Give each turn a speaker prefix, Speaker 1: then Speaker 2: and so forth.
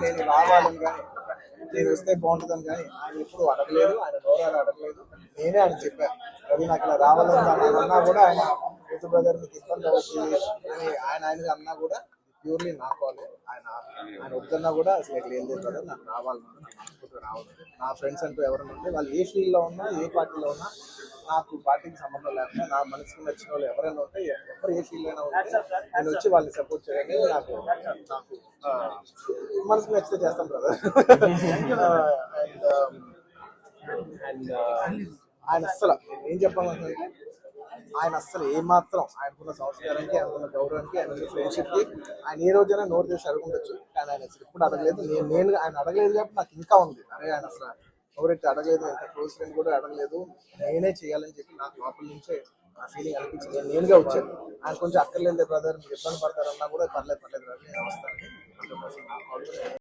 Speaker 1: నేను రావాలని కానీ నేను వస్తే బాగుంటుందని కానీ ఆయన ఎప్పుడు అడగలేదు, ఆయన నోరాలు అడగలేదు. నేనే ఆయన చెప్పాను, రవి నాకు ఇలా రావాలని ఆయన అన్నా కూడా, ఆయన యూత్ బ్రదర్ మీకు ఇబ్బంది అవుతుంది అని ఆయనగా అన్నా కూడా ప్యూర్లీ నా కాలే. ఆయన ఆయన వద్దన్నా కూడా అసలు ఎట్లా ఏం లేదు బ్రదర్, నాకు రావాలన్నా నాకు మనస్ఫూర్తిగా రావాలి. నా ఫ్రెండ్స్ అంటూ ఎవరైనా ఉంటే వాళ్ళు ఏ ఫీల్డ్లో ఉన్నా ఏ పార్టీలో ఉన్నా నాకు పార్టీకి సంబంధం లేకుండా నా మనసుకు నచ్చిన వాళ్ళు ఎవరైనా ఉంటే ఎవరు ఏ ఫీల్డ్ అయినా ఉంటే నేను వచ్చి వాళ్ళని సపోర్ట్ చేయాలి. నాకు నాకు మనసుకు నచ్చితే చేస్తాం బ్రదర్. అండ్ ఆయన అస్సలు ఏం చెప్పాలంటే ఆయన అస్సలు ఏమాత్రం ఆయనకున్న సంస్కారానికి, ఆయనకున్న గౌరవానికి, ఆయన ఫ్రెండ్షిప్కి ఆయన ఏ రోజైనా నోరు చేసి అడుగుండొచ్చు, కానీ ఆయన అసలు ఎప్పుడు అడగలేదు. నేను ఆయన అడగలేదు కాబట్టి నాకు ఇంకా ఉంది, అరే ఆయన అసలు ఎవరైతే అడగలేదు, ఎంత క్లోజ్ ఫ్రెండ్ కూడా అడగలేదు, నేనే చేయాలని చెప్పి నాకు లోపల నుంచే ఆ ఫీలింగ్ అనిపించింది. నేనుగా వచ్చాను. ఆయన కొంచెం అక్కర్లేదు బ్రదర్, మీరు ఇబ్బంది పడతారన్నా కూడా పర్లేదు బ్రదర్, నేను వస్తాను.